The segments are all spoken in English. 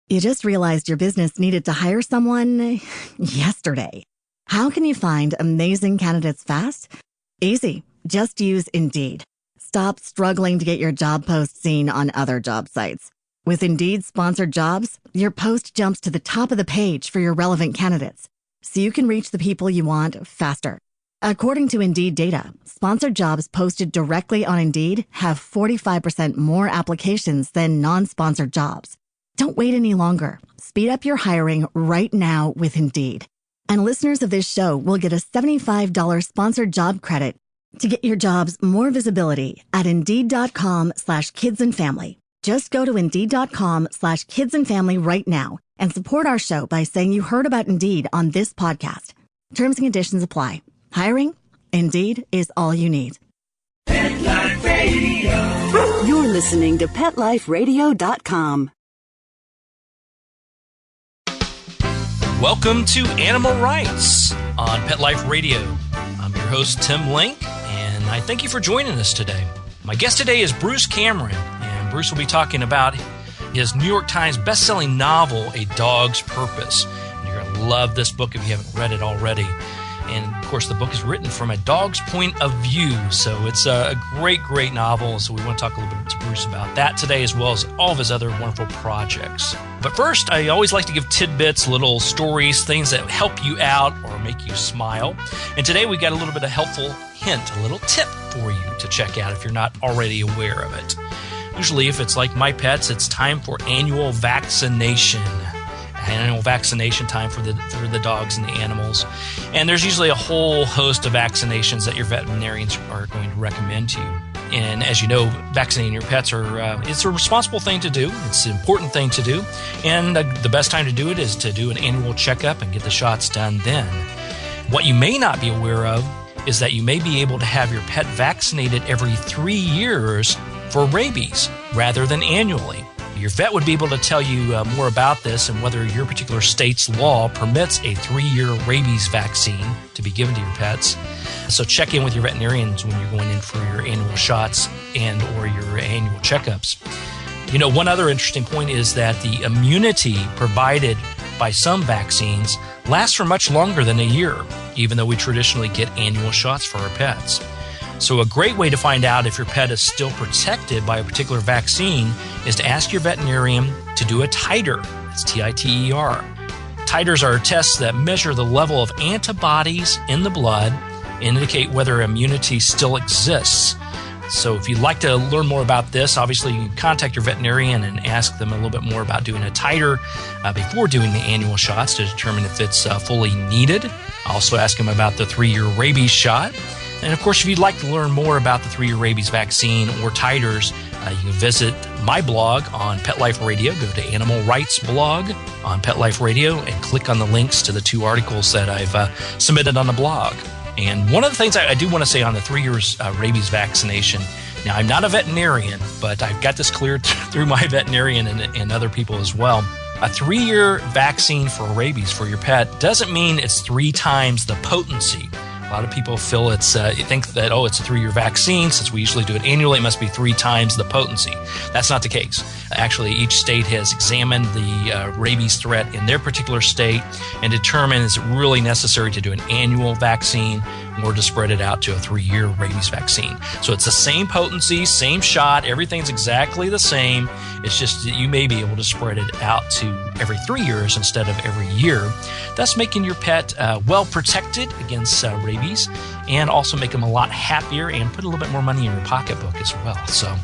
You just realized your business needed to hire someone yesterday. How can you find amazing candidates fast? Easy. Just use Indeed. Stop struggling to get your job post seen on other job sites. With Indeed sponsored jobs, your post jumps to the top of the page for your relevant candidates, so you can reach the people you want faster. According to Indeed data, sponsored jobs posted directly on Indeed have 45% more applications than non-sponsored jobs. Don't wait any longer. Speed up your hiring right now with Indeed. And listeners of this show will get a $75 sponsored job credit to get your jobs more visibility at Indeed.com/kidsandfamily. Just go to Indeed.com/kidsandfamily right now and support our show by saying you heard about Indeed on this podcast. Terms and conditions apply. Hiring? Indeed is all you need. Pet Life Radio. You're listening to PetLifeRadio.com. Welcome to Animal Rights on Pet Life Radio. I'm your host, Tim Link, and I thank you for joining us today. My guest today is Bruce Cameron, and Bruce will be talking about his New York Times best-selling novel, A Dog's Purpose. And you're going to love this book if you haven't read it already. And, of course, the book is written from a dog's point of view, so it's a great, great novel. So we want to talk a little bit to Bruce about that today, as well as all of his other wonderful projects. But first, I always like to give tidbits, little stories, things that help you out or make you smile. And today we got a little bit of helpful hint, a little tip for you to check out if you're not already aware of it. Usually, if it's like my pets, it's time for annual vaccination. Annual vaccination time for the dogs and the animals. And there's usually a whole host of vaccinations that your veterinarians are going to recommend to you. And as you know, vaccinating your pets it's a responsible thing to do. It's an important thing to do. And the best time to do it is to do an annual checkup and get the shots done then. What you may not be aware of is that you may be able to have your pet vaccinated every 3 years for rabies rather than annually. Your vet would be able to tell you more about this and whether your particular state's law permits a 3-year rabies vaccine to be given to your pets. So check in with your veterinarians when you're going in for your annual shots and or your annual checkups. You know, one other interesting point is that the immunity provided by some vaccines lasts for much longer than a year, even though we traditionally get annual shots for our pets. So a great way to find out if your pet is still protected by a particular vaccine is to ask your veterinarian to do a titer. It's T-I-T-E-R. Titers are tests that measure the level of antibodies in the blood and indicate whether immunity still exists. So if you'd like to learn more about this, obviously you can contact your veterinarian and ask them a little bit more about doing a titer before doing the annual shots to determine if it's fully needed. Also ask them about the 3-year rabies shot. And, of course, if you'd like to learn more about the 3-year rabies vaccine or titers, you can visit my blog on Pet Life Radio. Go to Animal Rights blog on Pet Life Radio and click on the links to the 2 articles that I've submitted on the blog. And one of the things I do want to say on the 3 years rabies vaccination, now I'm not a veterinarian, but I've got this cleared through my veterinarian and other people as well. A 3-year vaccine for rabies for your pet doesn't mean it's 3 times the potency. A lot of people feel think that, it's a 3-year vaccine. Since we usually do it annually, it must be 3 times the potency. That's not the case. Actually, each state has examined the rabies threat in their particular state and determined is it really necessary to do an annual vaccine or to spread it out to a 3-year rabies vaccine. So it's the same potency, same shot, everything's exactly the same. It's just that you may be able to spread it out to every 3 years instead of every year, thus making your pet well protected against rabies and also make them a lot happier and put a little bit more money in your pocketbook as well. So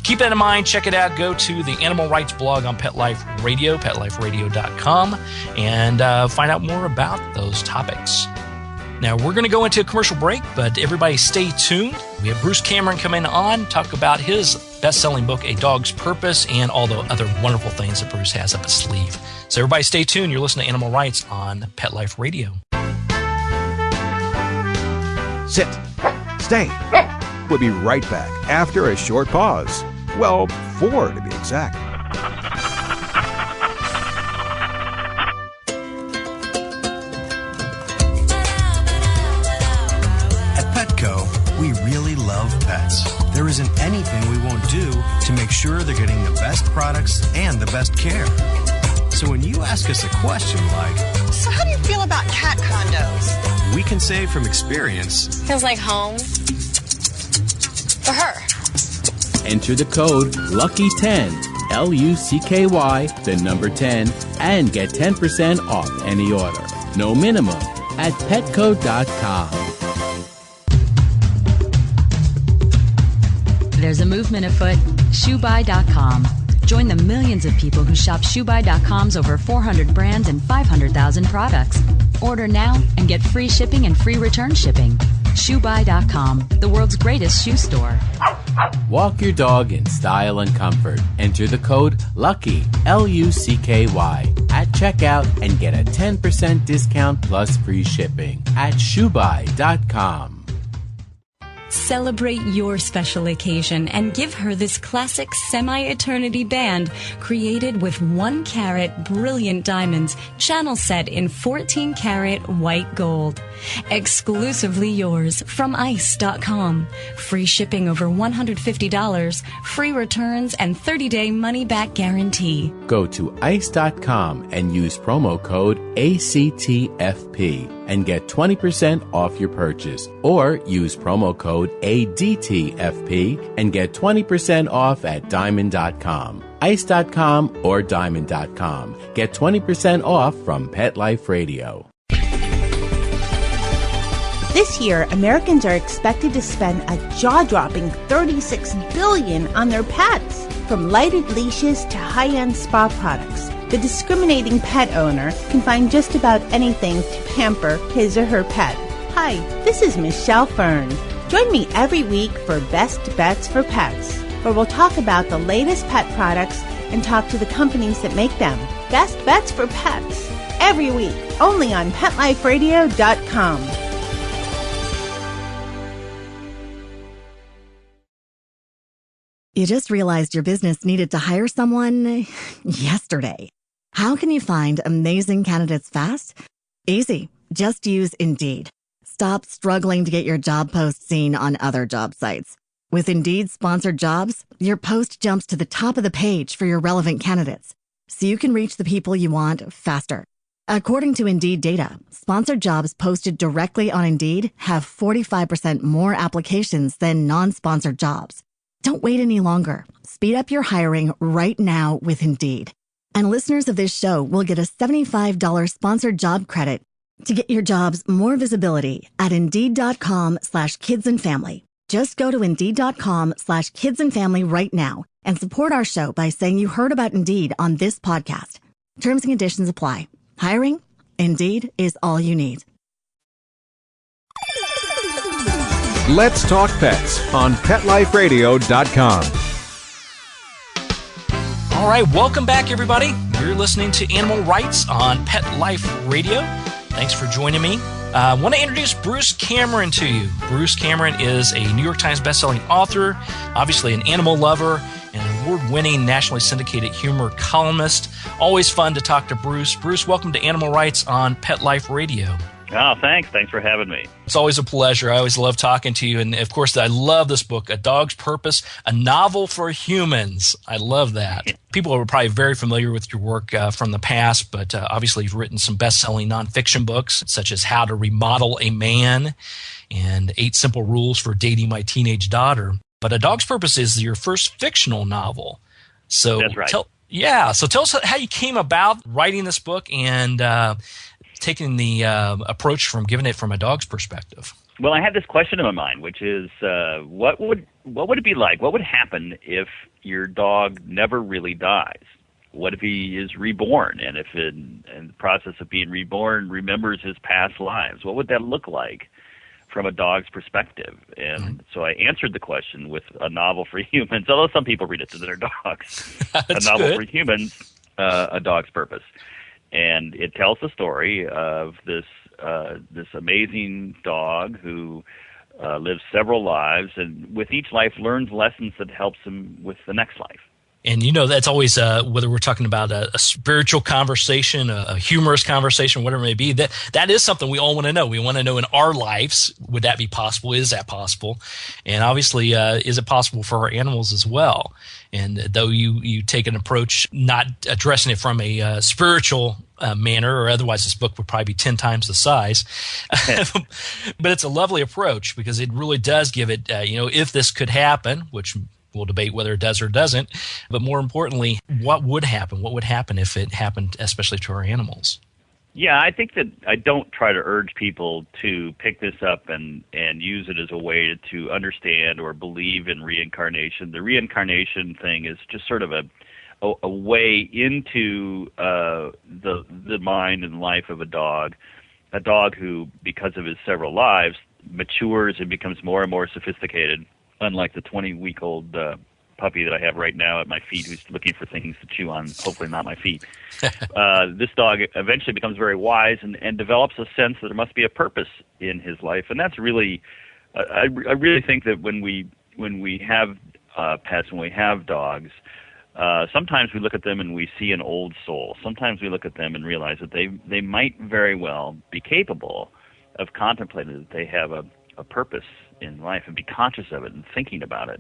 keep that in mind. Check it out. Go to the Animal Rights blog on Pet Life Radio, PetLifeRadio.com, and find out more about those topics. Now, we're going to go into a commercial break, but everybody stay tuned. We have Bruce Cameron coming on, talk about his best-selling book, A Dog's Purpose, and all the other wonderful things that Bruce has up his sleeve. So everybody stay tuned. You're listening to Animal Rights on Pet Life Radio. Sit. Stay. We'll be right back after a short pause. Well, 4 to be exact. We really love pets. There isn't anything we won't do to make sure they're getting the best products and the best care. So ask us a question like, So how do you feel about cat condos? we can say from experience, Feels like home. For her. Enter the code LUCKY10, LUCKY, the number 10, and get 10% off any order. No minimum at petco.com. There's a movement afoot. ShoeBuy.com. Join the millions of people who shop ShoeBuy.com's over 400 brands and 500,000 products. Order now and get free shipping and free return shipping. ShoeBuy.com, the world's greatest shoe store. Walk your dog in style and comfort. Enter the code LUCKY, LUCKY, at checkout and get a 10% discount plus free shipping at ShoeBuy.com. Celebrate your special occasion and give her this classic semi-eternity band created with 1-carat brilliant diamonds, channel set in 14-carat white gold. Exclusively yours from ice.com. Free shipping over $150, free returns, and 30-day money-back guarantee. Go to ice.com and use promo code ACTFP and get 20% off your purchase, or use promo code ADTFP and get 20% off at diamond.com. Ice.com or diamond.com. Get 20% off from Pet Life Radio. This year, Americans are expected to spend a jaw-dropping $36 billion on their pets. From lighted leashes to high-end spa products, the discriminating pet owner can find just about anything to pamper his or her pet. Hi, this is Michelle Fern. Join me every week for Best Bets for Pets, where we'll talk about the latest pet products and talk to the companies that make them. Best Bets for Pets, every week, only on PetLifeRadio.com. You just realized your business needed to hire someone yesterday. How can you find amazing candidates fast? Easy. Just use Indeed. Stop struggling to get your job post seen on other job sites. With Indeed sponsored jobs, your post jumps to the top of the page for your relevant candidates, so you can reach the people you want faster. According to Indeed data, sponsored jobs posted directly on Indeed have 45% more applications than non-sponsored jobs. Don't wait any longer. Speed up your hiring right now with Indeed. And listeners of this show will get a $75 sponsored job credit to get your jobs more visibility at Indeed.com/kidsandfamily. Just go to Indeed.com/kidsandfamily right now and support our show by saying you heard about Indeed on this podcast. Terms and conditions apply. Hiring? Indeed is all you need. Let's Talk Pets on PetLifeRadio.com. All right, welcome back, everybody. You're listening to Animal Rights on Pet Life Radio. Thanks for joining me. I want to introduce Bruce Cameron to you. Bruce Cameron is a New York Times bestselling author, obviously an animal lover, and award-winning nationally syndicated humor columnist. Always fun to talk to Bruce. Bruce, welcome to Animal Rights on Pet Life Radio. Oh, thanks. Thanks for having me. It's always a pleasure. I always love talking to you. And, of course, I love this book, A Dog's Purpose, a novel for humans. I love that. People are probably very familiar with your work from the past, but obviously you've written some best-selling nonfiction books, such as How to Remodel a Man and 8 Simple Rules for Dating My Teenage Daughter. But A Dog's Purpose is your first fictional novel. So that's right. So tell us how you came about writing this book and taking the approach from giving it from a dog's perspective. Well, I had this question in my mind, which is, what would it be like? What would happen if your dog never really dies? What if he is reborn, and if in the process of being reborn remembers his past lives? What would that look like from a dog's perspective? And so I answered the question with a novel for humans, although some people read it to their dogs. A novel for humans, A Dog's Purpose. And it tells the story of this amazing dog who lives several lives, and with each life learns lessons that helps him with the next life. And that's always whether we're talking about a spiritual conversation, a humorous conversation, whatever it may be. That is something we all want to know. We want to know in our lives, would that be possible? Is that possible? And obviously, is it possible for our animals as well? And though you take an approach not addressing it from a spiritual manner, or otherwise this book would probably be 10 times the size. But it's a lovely approach because it really does give it, if this could happen, which we'll debate whether it does or doesn't, but more importantly, what would happen? What would happen if it happened, especially to our animals? Yeah, I think that I don't try to urge people to pick this up and use it as a way to understand or believe in reincarnation. The reincarnation thing is just sort of a way into the mind and life of a dog who, because of his several lives, matures and becomes more and more sophisticated. Unlike the 20-week-old puppy that I have right now at my feet who's looking for things to chew on, hopefully not my feet. This dog eventually becomes very wise and develops a sense that there must be a purpose in his life. And that's really, I really think that when we have pets, when we have dogs, sometimes we look at them and we see an old soul. Sometimes we look at them and realize that they might very well be capable of contemplating that they have a purpose in life and be conscious of it and thinking about it.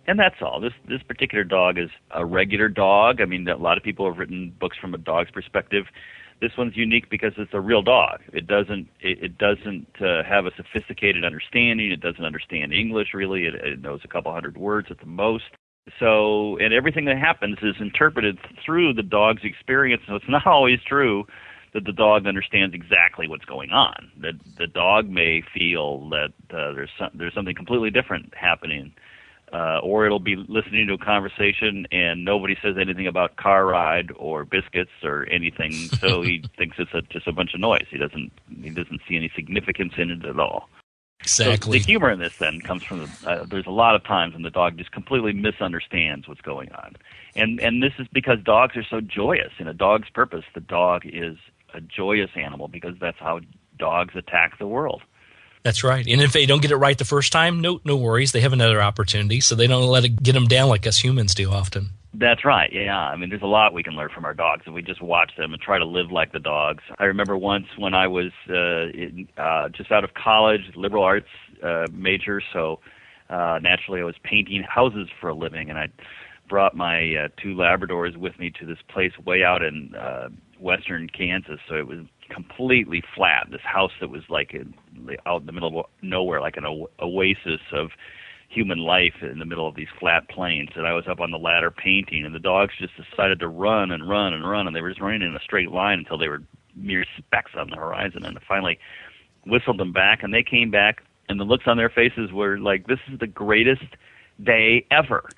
And that's all. This particular dog is a regular dog. I mean, a lot of people have written books from a dog's perspective. This one's unique because it's a real dog. It doesn't have a sophisticated understanding. It doesn't understand English, really. It knows a couple hundred words at the most. So, and everything that happens is interpreted through the dog's experience. So it's not always true that the dog understands exactly what's going on. That the dog may feel that there's something completely different happening, or it'll be listening to a conversation and nobody says anything about car ride or biscuits or anything, so he thinks it's just a bunch of noise. He doesn't see any significance in it at all. Exactly. So the humor in this then comes from there's a lot of times when the dog just completely misunderstands what's going on, and this is because dogs are so joyous. In a dog's purpose, the dog is a joyous animal because that's how dogs attack the world. That's right. And if they don't get it right the first time, no worries. They have another opportunity, so they don't let it get them down like us humans do often. That's right, yeah. I mean, there's a lot we can learn from our dogs if we just watch them and try to live like the dogs. I remember once when I was just out of college, liberal arts major, so naturally I was painting houses for a living, and I brought my 2 Labradors with me to this place way out in western Kansas, so it was completely flat. This house that was like out in the middle of nowhere, like an oasis of human life in the middle of these flat plains. And I was up on the ladder painting, and the dogs just decided to run and run and run, and they were just running in a straight line until they were mere specks on the horizon. And I finally whistled them back, and they came back, and the looks on their faces were like, this is the greatest day ever.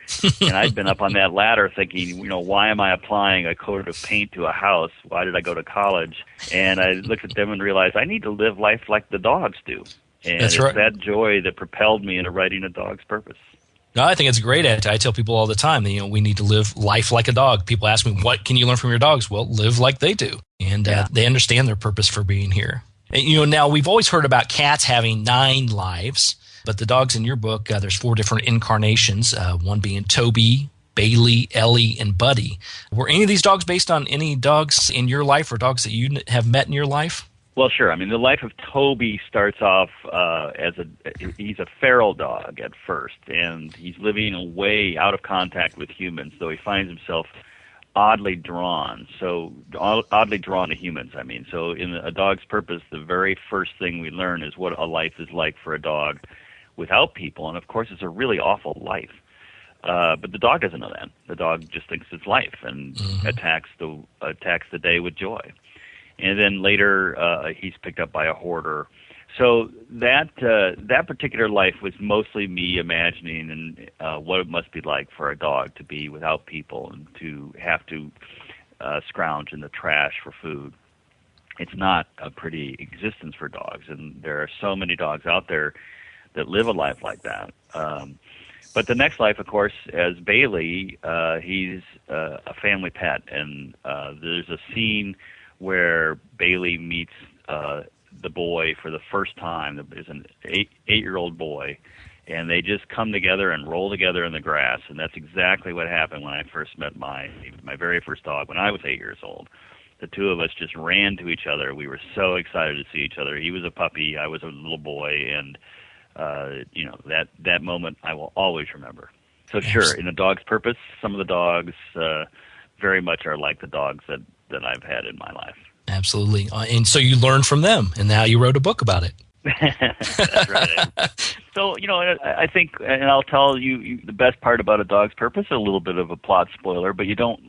And I'd been up on that ladder thinking, why am I applying a coat of paint to a house? Why did I go to college? And I looked at them and realized I need to live life like the dogs do. And That's it's right. that joy that propelled me into writing A Dog's Purpose. No, I think it's great. I tell people all the time that, we need to live life like a dog. People ask me, what can you learn from your dogs? Well, live like they do. And they understand their purpose for being here. And, now we've always heard about cats having 9 lives, but the dogs in your book, there's 4 different incarnations, one being Toby, Bailey, Ellie, and Buddy. Were any of these dogs based on any dogs in your life or dogs that you have met in your life? Well, sure. I mean, the life of Toby starts off he's a feral dog at first, and he's living away out of contact with humans, though he finds himself oddly drawn to humans. I mean, so in A Dog's Purpose, the very first thing we learn is what a life is like for a dog without people, and of course, it's a really awful life. But the dog doesn't know that. The dog just thinks it's life and attacks the day with joy. And then later, he's picked up by a hoarder. So that particular life was mostly me imagining what it must be like for a dog to be without people and to have to scrounge in the trash for food. It's not a pretty existence for dogs, and there are so many dogs out there that live a life like that. But the next life, of course, as Bailey, he's a family pet, and there's a scene where Bailey meets the boy for the first time. There's an 8-year-old boy, and they just come together and roll together in the grass. And that's exactly what happened when I first met my very first dog when I was 8 years old. The two of us just ran to each other. We were so excited to see each other. He was a puppy, I was a little boy, and that moment I will always remember. So sure, in A Dog's Purpose, some of the dogs very much are like the dogs that I've had in my life. Absolutely. And so you learned from them, and now you wrote a book about it. That's right. So, I think, and I'll tell you the best part about A Dog's Purpose, a little bit of a plot spoiler, but you don't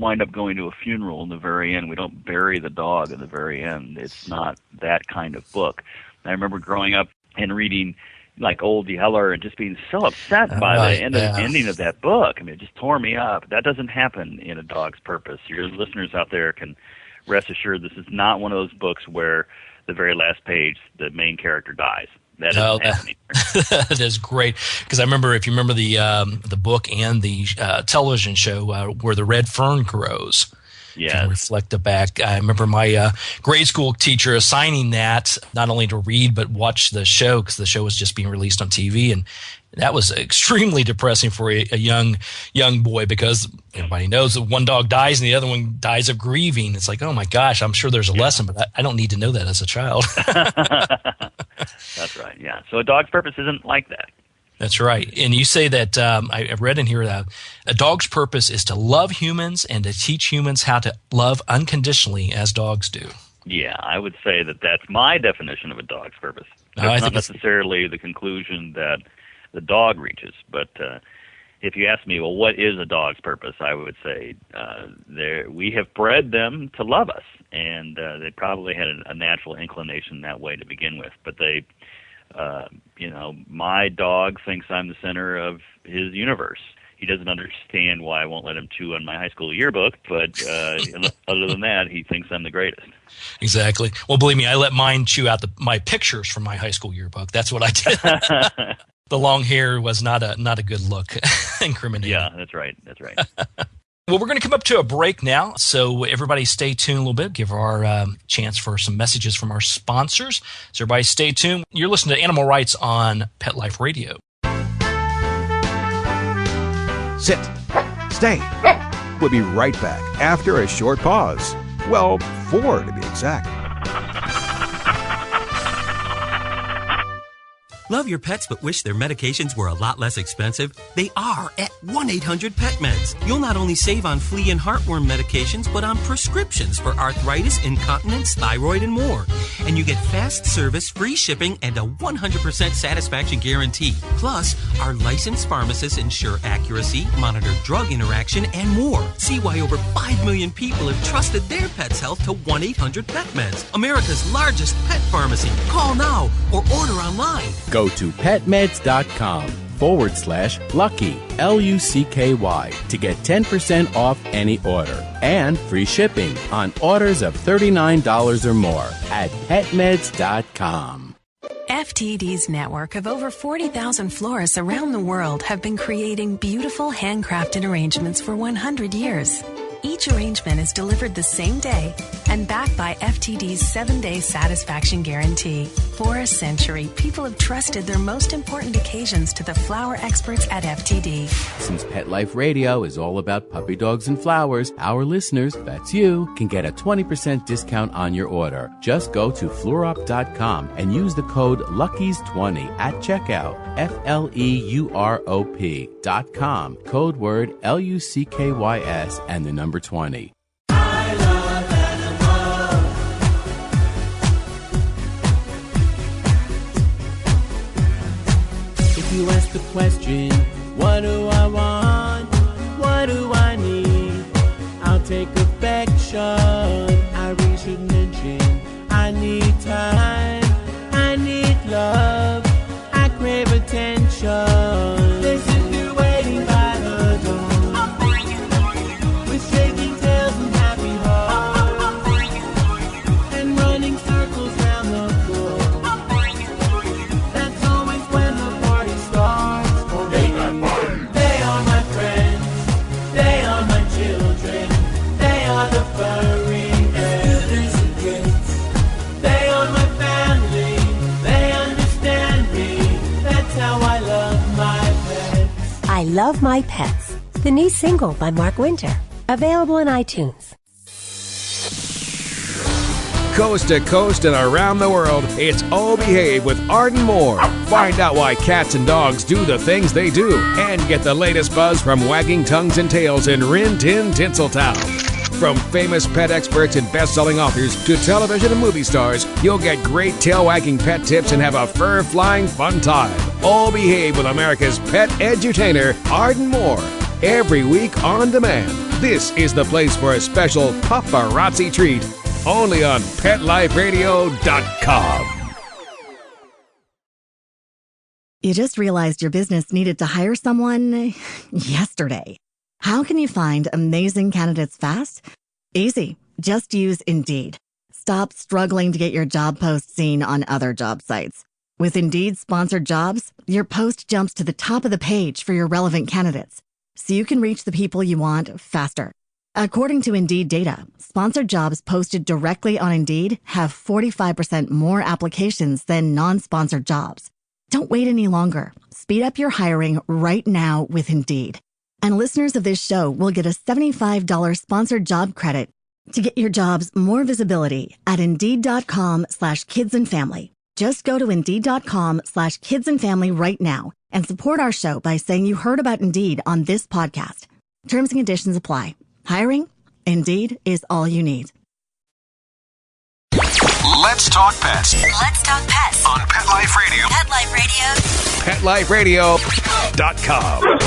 wind up going to a funeral in the very end. We don't bury the dog in the very end. It's not that kind of book. I remember growing up and reading like Old Yeller and just being so upset by the ending of that book. I mean, it just tore me up. That doesn't happen in A Dog's Purpose. Your listeners out there can rest assured this is not one of those books where the very last page the main character dies. That isn't happening. That is great, because I remember, if you remember the book and the television show where the red fern grows. Yeah, reflect it back. I remember my grade school teacher assigning that not only to read but watch the show, because the show was just being released on TV, and that was extremely depressing for a young boy, because everybody knows that one dog dies and the other one dies of grieving. It's like, oh my gosh, I'm sure there's a lesson, but I don't need to know that as a child. That's right. Yeah. So A Dog's Purpose isn't like that. That's right. And you say that, I read in here that a dog's purpose is to love humans and to teach humans how to love unconditionally as dogs do. Yeah, I would say that's my definition of a dog's purpose. That's not necessarily the conclusion that the dog reaches, but if you ask me, well, what is a dog's purpose? I would say we have bred them to love us, and they probably had a natural inclination that way to begin with, but they... my dog thinks I'm the center of his universe. He doesn't understand why I won't let him chew on my high school yearbook, but other than that, he thinks I'm the greatest. Exactly. Well, believe me, I let mine chew out my pictures from my high school yearbook. That's what I did. The long hair was not a good look. Incriminating. Yeah, that's right. That's right. Well, we're going to come up to a break now, so everybody stay tuned a little bit, give our chance for some messages from our sponsors. So everybody stay tuned. You're listening to Animal Rights on Pet Life Radio. Sit. Stay. We'll be right back after a short pause. Well, 4 to be exact. Love your pets but wish their medications were a lot less expensive? They are at 1-800-PET-MEDS. You'll not only save on flea and heartworm medications, but on prescriptions for arthritis, incontinence, thyroid, and more. And you get fast service, free shipping, and a 100% satisfaction guarantee. Plus, our licensed pharmacists ensure accuracy, monitor drug interaction, and more. See why over 5 million people have trusted their pet's health to 1-800-PET-MEDS, America's largest pet pharmacy. Call now or order online. Go to petmeds.com/lucky, LUCKY, to get 10% off any order and free shipping on orders of $39 or more at petmeds.com. FTD's network of over 40,000 florists around the world have been creating beautiful handcrafted arrangements for 100 years. Each arrangement is delivered the same day and backed by FTD's 7-day satisfaction guarantee. For a century, people have trusted their most important occasions to the flower experts at FTD. Since Pet Life Radio is all about puppy dogs and flowers, our listeners, that's you, can get a 20% discount on your order. Just go to fluorop.com and use the code LUCKIES20 at checkout. FLEUROP.com. Code word LUCKYS and the number 20. I love animals. If you ask the question, what do I want? What do I need? I'll take affection. I really should mention I need time. I need love. I crave attention. Listen to waiting by the door with shaking tails Love My Pets, the new single by Mark Winter, available on iTunes. Coast to coast and around the world, it's Oh Behave with Arden Moore. Find out why cats and dogs do the things they do and get the latest buzz from wagging tongues and tails in Rin Tin Tinseltown. From famous pet experts and best-selling authors to television and movie stars, you'll get great tail-wagging pet tips and have a fur-flying fun time. Oh Behave with America's pet edutainer, Arden Moore. Every week on demand. This is the place for a special paparazzi treat. Only on PetLifeRadio.com. You just realized your business needed to hire someone yesterday. How can you find amazing candidates fast? Easy. Just use Indeed. Stop struggling to get your job post seen on other job sites. With Indeed sponsored jobs, your post jumps to the top of the page for your relevant candidates, so you can reach the people you want faster. According to Indeed data, sponsored jobs posted directly on Indeed have 45% more applications than non-sponsored jobs. Don't wait any longer. Speed up your hiring right now with Indeed. And listeners of this show will get a $75 sponsored job credit to get your jobs more visibility at Indeed.com/kidsandfamily. Just go to Indeed.com/kidsandfamily right now and support our show by saying you heard about Indeed on this podcast. Terms and conditions apply. Hiring? Indeed is all you need. Let's talk pets. Let's talk pets On Pet Life Radio. Pet Life Radio. PetLifeRadio.com.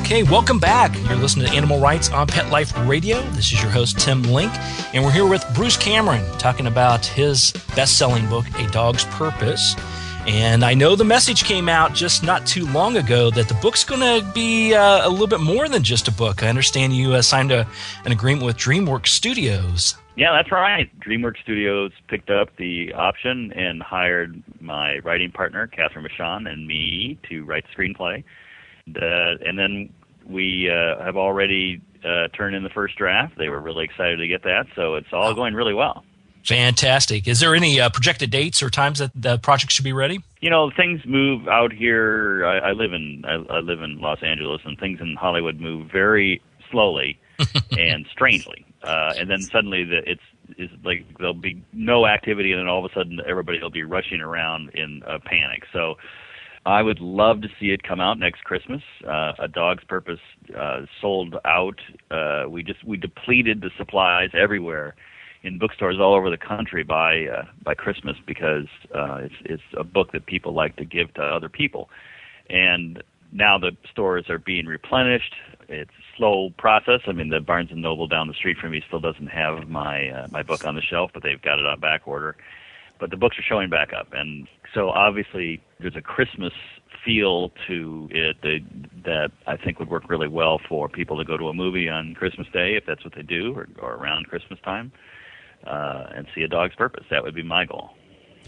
Okay, welcome back. You're listening to Animal Rights on Pet Life Radio. This is your host, Tim Link, and we're here with Bruce Cameron talking about his best-selling book, A Dog's Purpose. And I know the message came out just not too long ago that the book's going to be a little bit more than just a book. I understand you signed an agreement with DreamWorks Studios. Yeah, that's right. DreamWorks Studios picked up the option and hired my writing partner, Catherine Michon, and me to write the screenplay. And then we have already turned in the first draft. They were really excited to get that, so it's all going really well. Fantastic. Is there any projected dates or times that the project should be ready? You know, things move out here. I live in Los Angeles, and things in Hollywood move very slowly and strangely. And then suddenly it's like there'll be no activity, and then all of a sudden everybody will be rushing around in a panic. So I would love to see it come out next Christmas. A Dog's Purpose sold out. We depleted the supplies everywhere in bookstores all over the country by Christmas because it's a book that people like to give to other people. And now the stores are being replenished. It's a slow process. I mean, the Barnes & Noble down the street from me still doesn't have my book on the shelf, but they've got it on back order. But the books are showing back up. And so obviously there's a Christmas feel to it that I think would work really well for people to go to a movie on Christmas Day, if that's what they do, or around Christmas time. And see A Dog's Purpose. That would be my goal.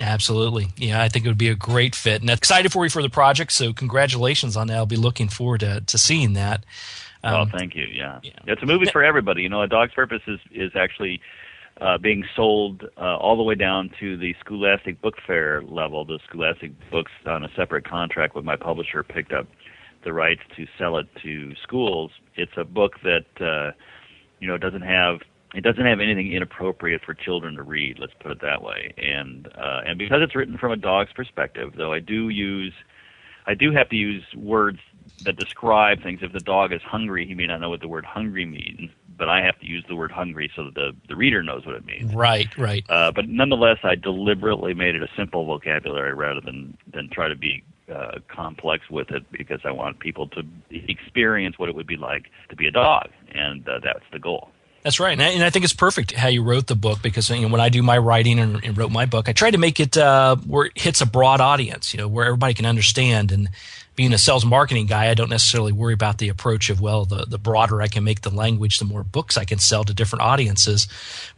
Absolutely. Yeah, I think it would be a great fit. And I'm excited for you for the project, so congratulations on that. I'll be looking forward to seeing that. Well, thank you. Yeah. It's a movie for everybody. You know, A Dog's Purpose is actually being sold all the way down to the Scholastic Book Fair level. The Scholastic Books, on a separate contract with my publisher, picked up the rights to sell it to schools. It's a book that doesn't have anything inappropriate for children to read. Let's put it that way. And because it's written from a dog's perspective, though, I do have to use words that describe things. If the dog is hungry, he may not know what the word hungry means, but I have to use the word hungry so that the reader knows what it means. Right. But nonetheless, I deliberately made it a simple vocabulary rather than try to be complex with it, because I want people to experience what it would be like to be a dog, and that's the goal. That's right, and I think it's perfect how you wrote the book, because when I do my writing and wrote my book, I try to make it where it hits a broad audience, where everybody can understand. And being a sales marketing guy, I don't necessarily worry about the approach of, the broader I can make the language, the more books I can sell to different audiences.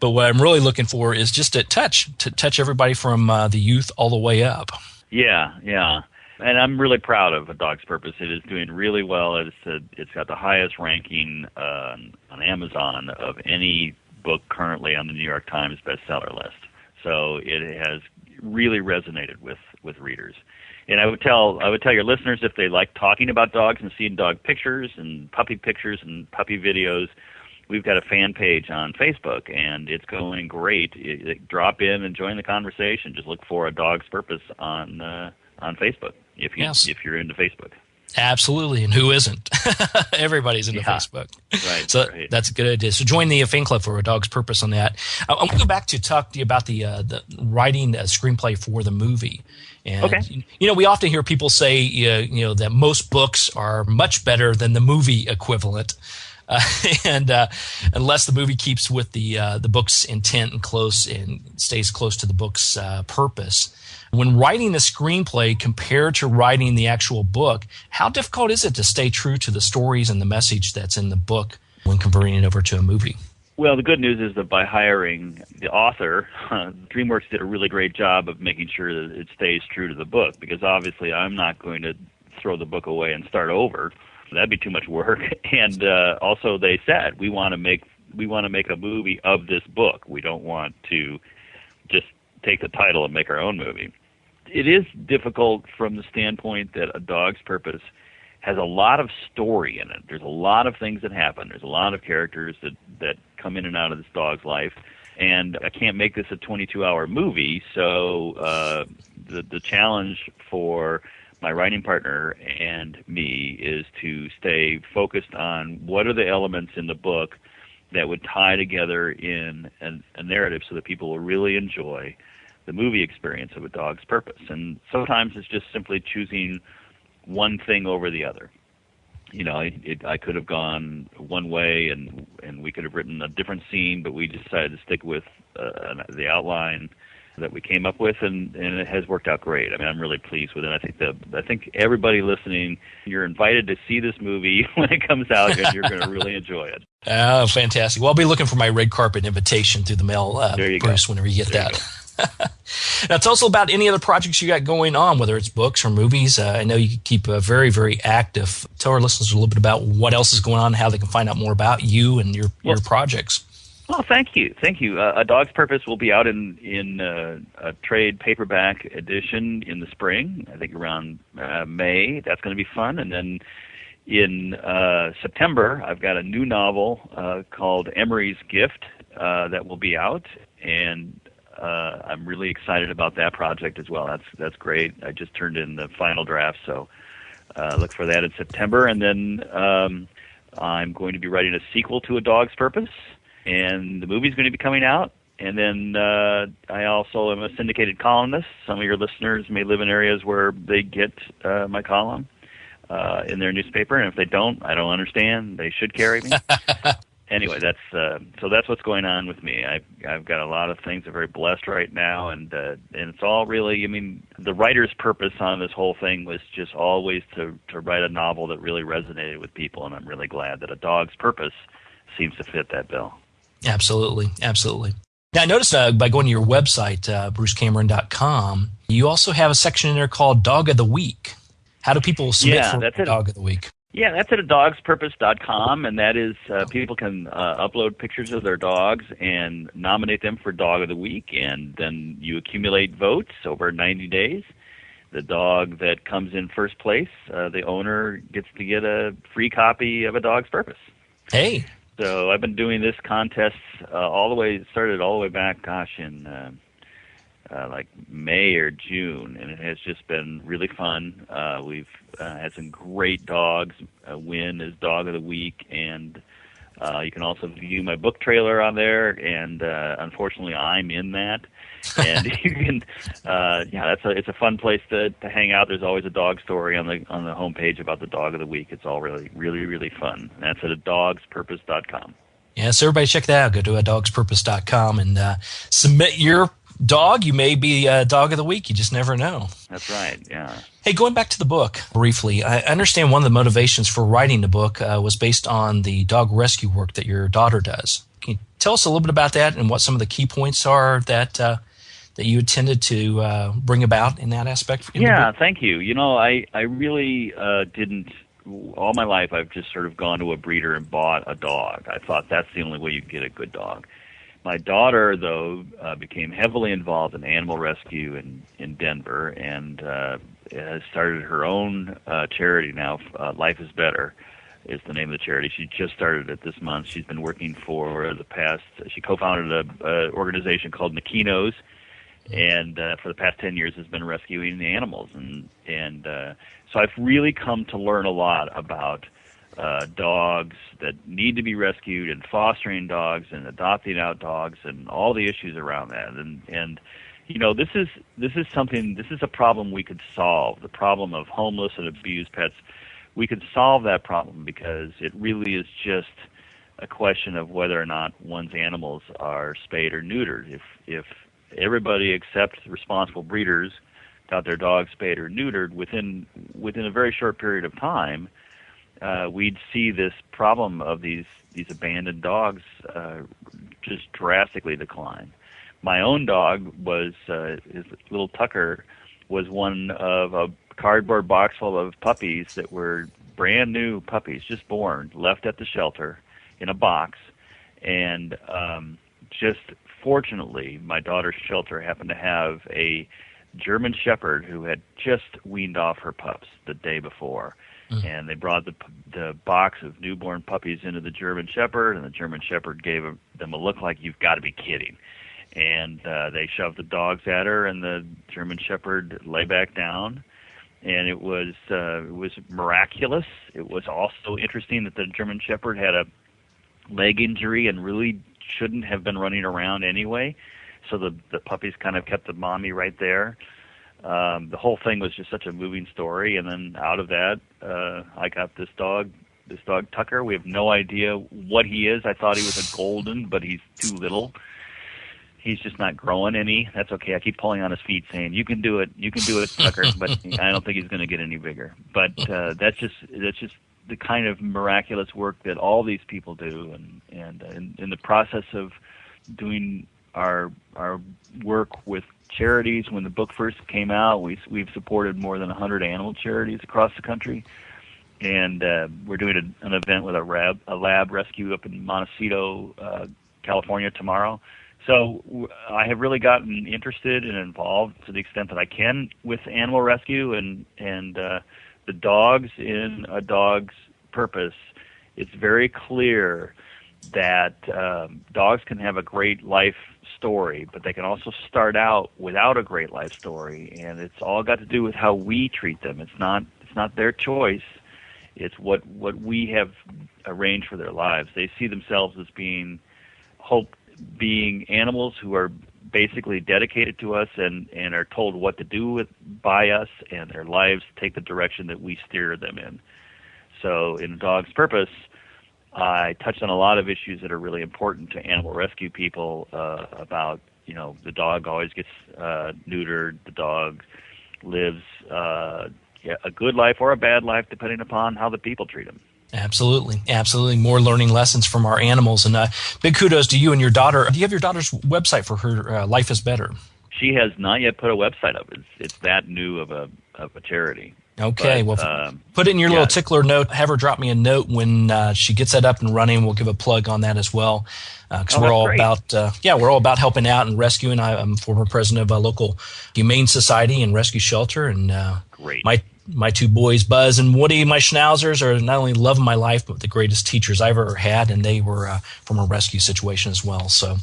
But what I'm really looking for is just to touch everybody from the youth all the way up. Yeah. And I'm really proud of A Dog's Purpose. It is doing really well. It's got the highest ranking on Amazon of any book currently on the New York Times bestseller list. So it has really resonated with readers. And I would tell your listeners, if they like talking about dogs and seeing dog pictures and puppy videos, we've got a fan page on Facebook, and it's going great. Drop in and join the conversation. Just look for A Dog's Purpose on Facebook if you're into Facebook. Absolutely, and who isn't? Everybody's into Facebook. Right. So that's a good idea. So join the fan club for A Dog's Purpose on that. I want to go back to talk to you about the writing a screenplay for the movie. And, okay. We often hear people say, that most books are much better than the movie equivalent. And unless the movie keeps with the book's intent and stays close to the book's purpose. When writing a screenplay compared to writing the actual book, how difficult is it to stay true to the stories and the message that's in the book when converting it over to a movie? Well, the good news is that by hiring the author, DreamWorks did a really great job of making sure that it stays true to the book, because obviously I'm not going to throw the book away and start over. That'd be too much work. And also they said, we want to make a movie of this book. We don't want to just take the title and make our own movie. It is difficult from the standpoint that A Dog's Purpose has a lot of story in it. There's a lot of things that happen. There's a lot of characters that come in and out of this dog's life. And I can't make this a 22-hour movie, so the challenge for my writing partner and me is to stay focused on what are the elements in the book that would tie together in a narrative so that people will really enjoy the movie experience of A Dog's Purpose. And sometimes it's just simply choosing one thing over the other. I could have gone one way and we could have written a different scene, but we decided to stick with the outline that we came up with, and it has worked out great. I mean, I'm really pleased with it. I think everybody listening, you're invited to see this movie when it comes out, and you're going to really enjoy it. Oh, fantastic. Well, I'll be looking for my red carpet invitation through the mail, Bruce, whenever you get that. Now, tell us about any other projects you got going on, whether it's books or movies. I know you keep very, very active. Tell our listeners a little bit about what else is going on, how they can find out more about you and your projects. Well, thank you. A Dog's Purpose will be out in a trade paperback edition in the spring, I think around May. That's going to be fun. And then in September, I've got a new novel called Emery's Gift that will be out, and I'm really excited about that project as well. That's great. I just turned in the final draft, so look for that in September. And then I'm going to be writing a sequel to A Dog's Purpose, and the movie's going to be coming out. And then I also am a syndicated columnist. Some of your listeners may live in areas where they get my column in their newspaper, and if they don't, I don't understand. They should carry me. Anyway, that's what's going on with me. I've got a lot of things. I'm very blessed right now, and it's all really. I mean, the writer's purpose on this whole thing was just always to write a novel that really resonated with people, and I'm really glad that A Dog's Purpose seems to fit that bill. Absolutely. Now, I noticed by going to your website, brucecameron.com, you also have a section in there called Dog of the Week. How do people submit for Dog of the Week? Yeah, that's at adogspurpose.com, and that is people can upload pictures of their dogs and nominate them for Dog of the Week, and then you accumulate votes over 90 days. The dog that comes in first place, the owner gets to get a free copy of A Dog's Purpose. Hey. So I've been doing this contest started all the way back, in like May or June, and it has just been really fun. We've had some great dogs win as Dog of the Week, and you can also view my book trailer on there, and unfortunately I'm in that. And you can, it's a fun place to hang out. There's always a dog story on the homepage about the Dog of the Week. It's all really, really, really fun. And that's at adogspurpose.com. Yeah, so everybody check that out. Go to adogspurpose.com and submit your dog. You may be a Dog of the Week. You just never know. That's right, yeah. Hey, going back to the book briefly, I understand one of the motivations for writing the book was based on the dog rescue work that your daughter does. Can you tell us a little bit about that and what some of the key points are that you intended to bring about in that aspect? Yeah, thank you. I really didn't. All my life, I've just sort of gone to a breeder and bought a dog. I thought that's the only way you get a good dog. My daughter, though, became heavily involved in animal rescue in Denver, and has started her own charity now. Life is Better is the name of the charity. She just started it this month. She's been working for she co-founded an organization called Nakinos, and for the past 10 years has been rescuing the animals. And so I've really come to learn a lot about dogs that need to be rescued, and fostering dogs and adopting out dogs and all the issues around that. And this is a problem we could solve, the problem of homeless and abused pets. We could solve that problem because it really is just a question of whether or not one's animals are spayed or neutered. If everybody except responsible breeders got their dogs spayed or neutered within a very short period of time, we'd see this problem of these abandoned dogs just drastically decline. My own dog his little Tucker was one of a cardboard box full of puppies that were brand new puppies, just born, left at the shelter in a box. And just fortunately, my daughter's shelter happened to have a German Shepherd who had just weaned off her pups the day before. And they brought the box of newborn puppies into the German Shepherd, and the German Shepherd gave them a look like, "You've got to be kidding." And they shoved the dogs at her, and the German Shepherd lay back down. And it was miraculous. It was also interesting that the German Shepherd had a leg injury and really shouldn't have been running around anyway. So the puppies kind of kept the mommy right there. The whole thing was just such a moving story. And then out of that, I got this dog Tucker. We have no idea what he is. I thought he was a golden, but he's too little. He's just not growing any. That's okay. I keep pulling on his feet saying, "You can do it, Tucker." But I don't think he's going to get any bigger. But that's just the kind of miraculous work that all these people do. And in the process of doing our work with charities, when the book first came out, we've supported more than 100 animal charities across the country. And we're doing an event with a lab rescue up in Montecito, California tomorrow. So I have really gotten interested and involved to the extent that I can with animal rescue and the dogs in A Dog's Purpose. It's very clear that dogs can have a great life story, but they can also start out without a great life story, and it's all got to do with how we treat them. It's not their choice. It's what we have arranged for their lives. They see themselves as being animals who are basically dedicated to us and are told what to do by us, and their lives take the direction that we steer them in. So in A Dog's Purpose, I touched on a lot of issues that are really important to animal rescue people about, the dog always gets neutered, the dog lives a good life or a bad life depending upon how the people treat him. Absolutely. More learning lessons from our animals. And big kudos to you and your daughter. Do you have your daughter's website for her Life is Better? She has not yet put a website up. It's that new of a charity. Okay, put it in your little tickler note. Have her drop me a note when she gets that up and running. We'll give a plug on that as well, because we're all about helping out and rescuing. I'm former president of a local humane society and rescue shelter, and my two boys, Buzz and Woody, my schnauzers, are not only love of my life, but the greatest teachers I've ever had, and they were from a rescue situation as well. So,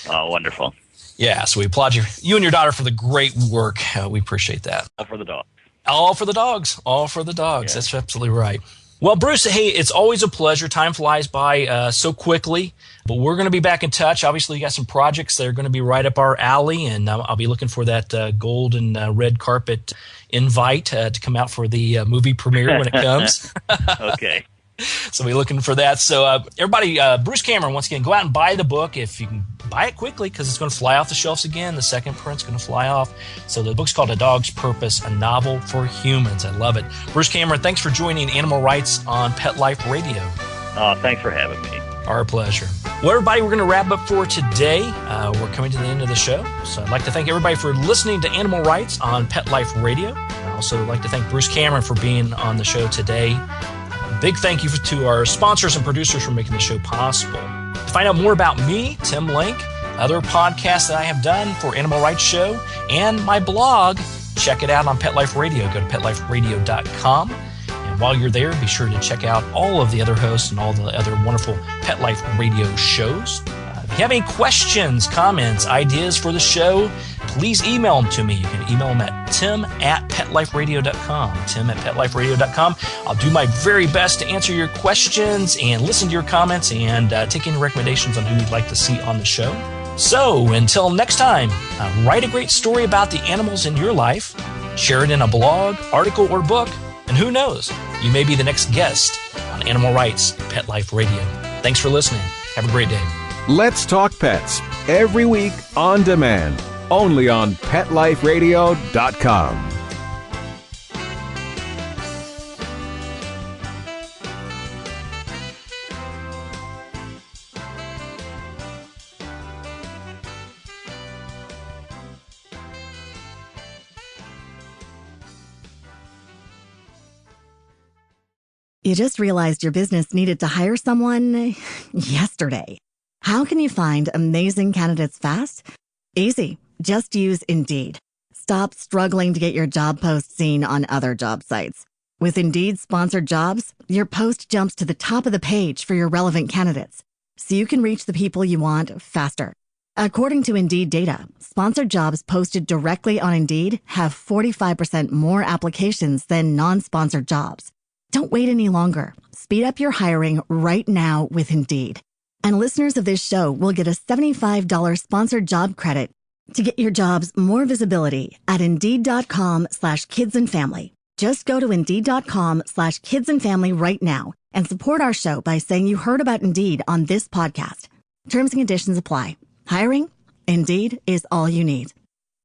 wonderful. Yeah, so we applaud you and your daughter for the great work. We appreciate that. All for the dog. All for the dogs. All for the dogs. Yeah. That's absolutely right. Well, Bruce, hey, it's always a pleasure. Time flies by so quickly, but we're going to be back in touch. Obviously, you got some projects that are going to be right up our alley, and I'll be looking for that gold and red carpet invite to come out for the movie premiere when it comes. Okay. So we're looking for that. So everybody, Bruce Cameron, once again, go out and buy the book if you can buy it quickly, because it's going to fly off the shelves again. The second print's going to fly off. So the book's called A Dog's Purpose, a novel for humans. I love it. Bruce Cameron, thanks for joining Animal Rights on Pet Life Radio. Thanks for having me. Our pleasure. Well, everybody, we're going to wrap up for today. We're coming to the end of the show. So I'd like to thank everybody for listening to Animal Rights on Pet Life Radio. I'd also like to thank Bruce Cameron for being on the show today. Big thank you to our sponsors and producers for making the show possible. To find out more about me, Tim Link, other podcasts that I have done for Animal Rights Show, and my blog. Check it out on Pet Life Radio. Go to PetLifeRadio.com. And while you're there, be sure to check out all of the other hosts and all the other wonderful Pet Life Radio shows. If you have any questions, comments, ideas for the show, please email them to me. You can email them at tim@PetLifeRadio.com. tim@PetLifeRadio.com. I'll do my very best to answer your questions and listen to your comments and take any recommendations on who you'd like to see on the show. So, until next time, write a great story about the animals in your life, share it in a blog, article, or book, and who knows, you may be the next guest on Animal Rights Pet Life Radio. Thanks for listening. Have a great day. Let's Talk Pets, every week on demand, only on PetLifeRadio.com. You just realized your business needed to hire someone yesterday. How can you find amazing candidates fast? Easy. Just use Indeed. Stop struggling to get your job post seen on other job sites. With Indeed sponsored jobs, your post jumps to the top of the page for your relevant candidates, so you can reach the people you want faster. According to Indeed data, sponsored jobs posted directly on Indeed have 45% more applications than non-sponsored jobs. Don't wait any longer. Speed up your hiring right now with Indeed. And listeners of this show will get a $75 sponsored job credit to get your jobs more visibility at Indeed.com/kidsandfamily. Just go to Indeed.com/kidsandfamily right now and support our show by saying you heard about Indeed on this podcast. Terms and conditions apply. Hiring? Indeed is all you need.